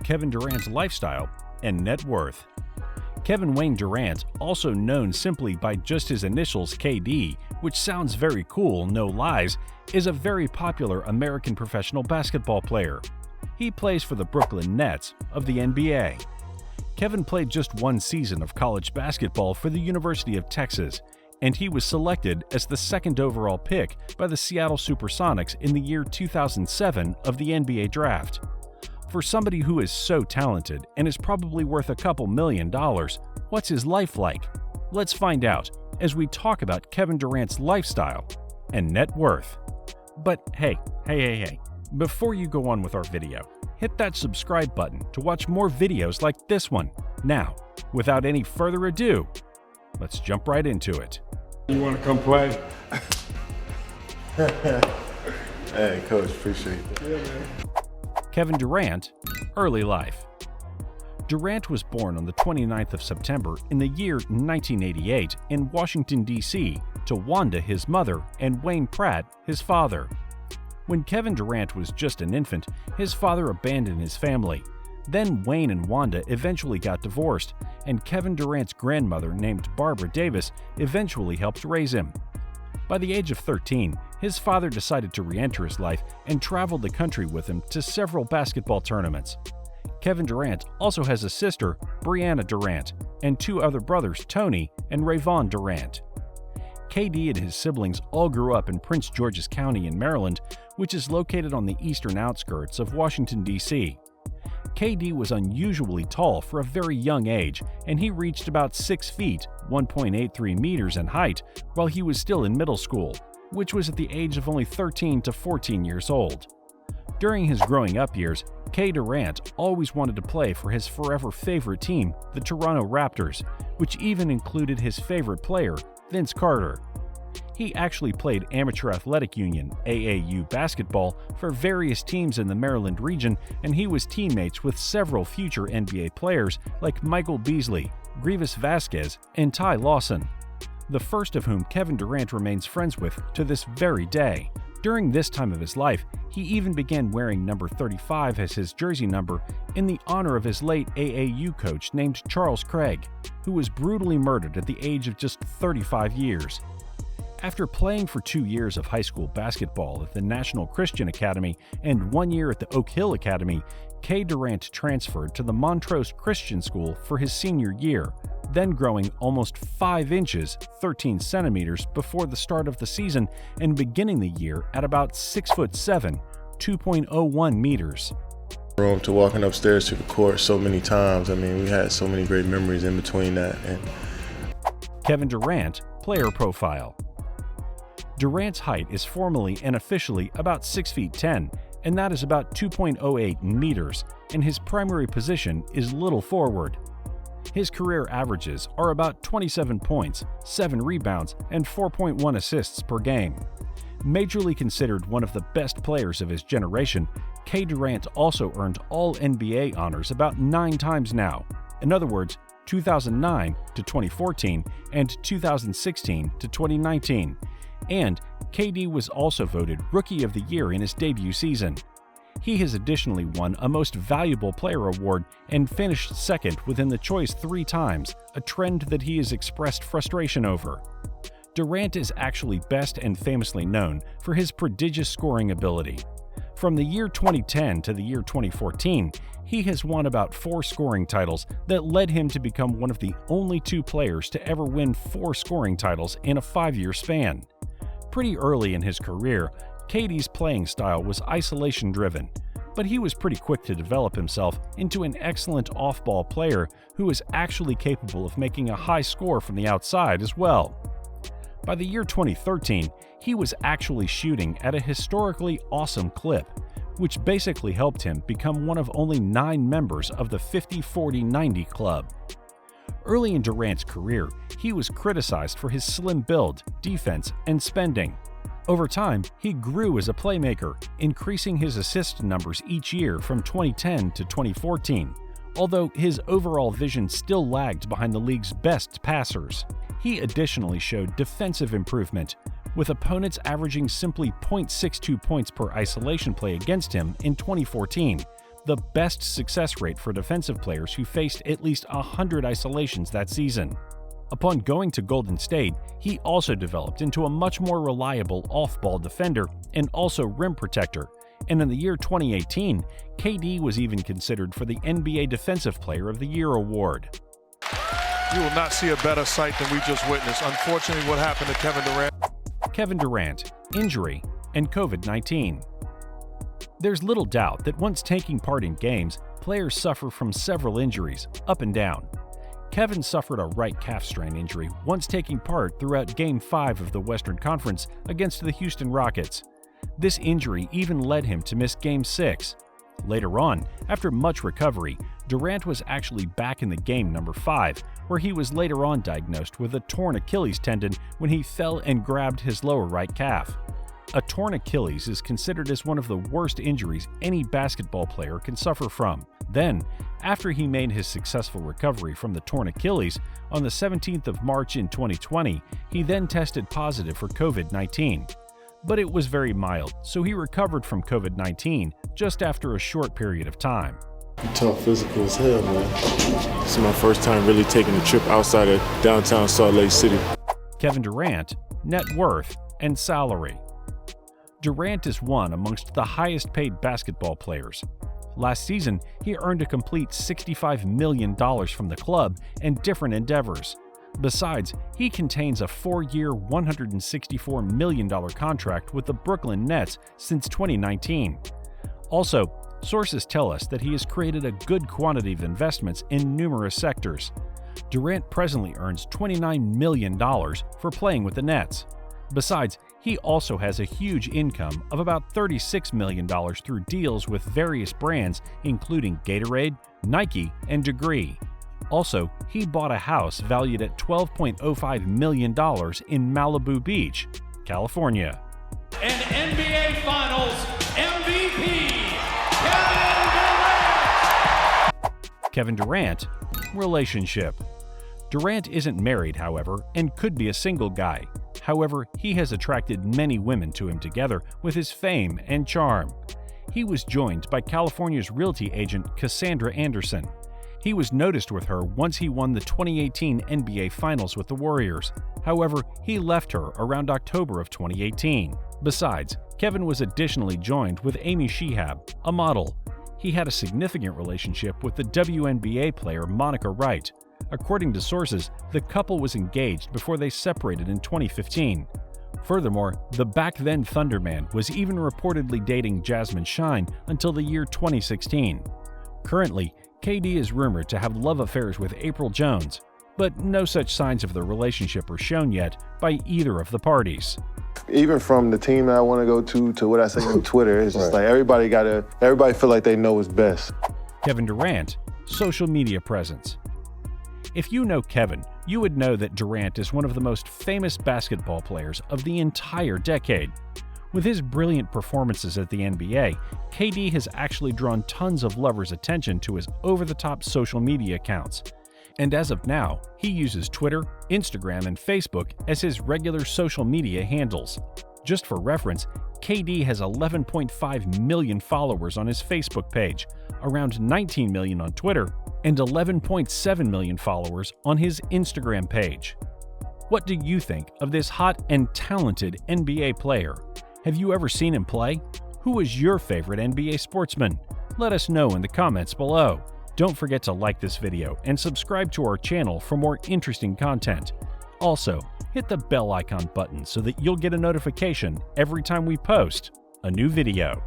Kevin Durant's lifestyle and net worth. Kevin Wayne Durant, also known simply by just his initials KD, which sounds very cool, no lies, is a very popular American professional basketball player. He plays for the Brooklyn Nets of the NBA. Kevin played just one season of college basketball for the University of Texas, and he was selected as the second overall pick by the Seattle SuperSonics in the year 2007 of the NBA draft. For somebody who is so talented and is probably worth a couple $1 million, what's his life like? Let's find out as we talk about Kevin Durant's lifestyle and net worth. But hey, before you go on with our video, hit that subscribe button to watch more videos like this one. Now, without any further ado, let's jump right into it. You want to come play? Hey, Coach, appreciate that. Yeah, man. Kevin Durant, early life. Durant was born on the 29th of September in the year 1988 in Washington, D.C. to Wanda, his mother, and Wayne Pratt, his father. When Kevin Durant was just an infant, his father abandoned his family. Then Wayne and Wanda eventually got divorced, and Kevin Durant's grandmother, named Barbara Davis, eventually helped raise him. By the age of 13, his father decided to re-enter his life and traveled the country with him to several basketball tournaments. Kevin Durant also has a sister, Brianna Durant, and two other brothers, Tony and Rayvon Durant. KD and his siblings all grew up in Prince George's County in Maryland, which is located on the eastern outskirts of Washington, D.C. KD was unusually tall for a very young age, and he reached about 6 feet, 1.83 meters in height, while he was still in middle school, which was at the age of only 13 to 14 years old. During his growing up years, K. Durant always wanted to play for his forever favorite team, the Toronto Raptors, which even included his favorite player, Vince Carter. He actually played Amateur Athletic Union (AAU) basketball for various teams in the Maryland region, and he was teammates with several future NBA players like Michael Beasley, Grievous Vasquez, and Ty Lawson, the first of whom Kevin Durant remains friends with to this very day. During this time of his life, he even began wearing number 35 as his jersey number in the honor of his late AAU coach named Charles Craig, who was brutally murdered at the age of just 35 years. After playing for 2 years of high school basketball at the National Christian Academy and 1 year at the Oak Hill Academy, K. Durant transferred to the Montrose Christian School for his senior year, then growing almost 5 inches, 13 centimeters before the start of the season and beginning the year at about 6'7", 2.01 meters. Room to walking upstairs to the court so many times. I mean, we had so many great memories in between that. Kevin Durant, player profile. Durant's height is formally and officially about 6 feet 10, and that is about 2.08 meters, and his primary position is little forward. His career averages are about 27 points, 7 rebounds, and 4.1 assists per game. Majorly considered one of the best players of his generation, K. Durant also earned all NBA honors about 9 times now. In other words, 2009 to 2014 and 2016 to 2019. And KD was also voted Rookie of the Year in his debut season. He has additionally won a Most Valuable Player award and finished second within the choice 3 times, a trend that he has expressed frustration over. Durant is actually best and famously known for his prodigious scoring ability. From the year 2010 to the year 2014, he has won about 4 scoring titles that led him to become one of the only 2 players to ever win 4 scoring titles in a 5-year span. Pretty early in his career, KD's playing style was isolation-driven, but he was pretty quick to develop himself into an excellent off-ball player who is actually capable of making a high score from the outside as well. By the year 2013, he was actually shooting at a historically awesome clip, which basically helped him become one of only 9 members of the 50-40-90 club. Early in Durant's career, he was criticized for his slim build, defense, and spending. Over time, he grew as a playmaker, increasing his assist numbers each year from 2010 to 2014, although his overall vision still lagged behind the league's best passers. He additionally showed defensive improvement, with opponents averaging simply .62 points per isolation play against him in 2014, the best success rate for defensive players who faced at least 100 isolations that season. Upon going to Golden State, he also developed into a much more reliable off-ball defender and also rim protector, and in the year 2018, KD was even considered for the NBA Defensive Player of the Year award. You will not see a better sight than we just witnessed. Unfortunately, what happened to Kevin Durant? Kevin Durant, injury, and COVID-19. There's little doubt that once taking part in games, players suffer from several injuries, up and down. Kevin suffered a right calf strain injury once taking part throughout Game 5 of the Western Conference against the Houston Rockets. This injury even led him to miss Game 6. Later on, after much recovery, Durant was actually back in the game number 5, where he was later on diagnosed with a torn Achilles tendon when he fell and grabbed his lower right calf. A torn Achilles is considered as one of the worst injuries any basketball player can suffer from. Then, after he made his successful recovery from the torn Achilles, on the 17th of March in 2020, he then tested positive for COVID-19. But it was very mild, so he recovered from COVID-19 just after a short period of time. Tough physical as hell, man. This is my first time really taking a trip outside of downtown Salt Lake City. Kevin Durant, net worth, and salary. Durant is one amongst the highest paid basketball players. Last season, he earned a complete $65 million from the club and different endeavors. Besides, he contains a 4-year, $164 million contract with the Brooklyn Nets since 2019. Also, sources tell us that he has created a good quantity of investments in numerous sectors. Durant presently earns $29 million for playing with the Nets. Besides, he also has a huge income of about $36 million through deals with various brands including Gatorade, Nike, and Degree. Also, he bought a house valued at $12.05 million in Malibu Beach, California. And NBA Finals MVP, Kevin Durant! Kevin Durant, relationship. Durant isn't married, however, and could be a single guy. However, he has attracted many women to him together with his fame and charm. He was joined by California's realty agent Cassandra Anderson. He was noticed with her once he won the 2018 NBA Finals with the Warriors. However, he left her around October of 2018. Besides, Kevin was additionally joined with Amy Shihab, a model. He had a significant relationship with the WNBA player Monica Wright. According to sources, the couple was engaged before they separated in 2015. Furthermore, the back-then Thunderman was even reportedly dating Jasmine Shine until the year 2016. Currently, KD is rumored to have love affairs with April Jones, but no such signs of the relationship are shown yet by either of the parties. Even from the team that I want to go to what I say on Twitter, it's just like everybody feel like they know what's best. Kevin Durant, social media presence. If you know Kevin, you would know that Durant is one of the most famous basketball players of the entire decade. With his brilliant performances at the NBA, KD has actually drawn tons of lovers' attention to his over-the-top social media accounts. And as of now, he uses Twitter, Instagram, and Facebook as his regular social media handles. Just for reference, KD has 11.5 million followers on his Facebook page, around 19 million on Twitter, and 11.7 million followers on his Instagram page. What do you think of this hot and talented NBA player? Have you ever seen him play? Who was your favorite NBA sportsman? Let us know in the comments below. Don't forget to like this video and subscribe to our channel for more interesting content. Also, hit the bell icon button so that you'll get a notification every time we post a new video.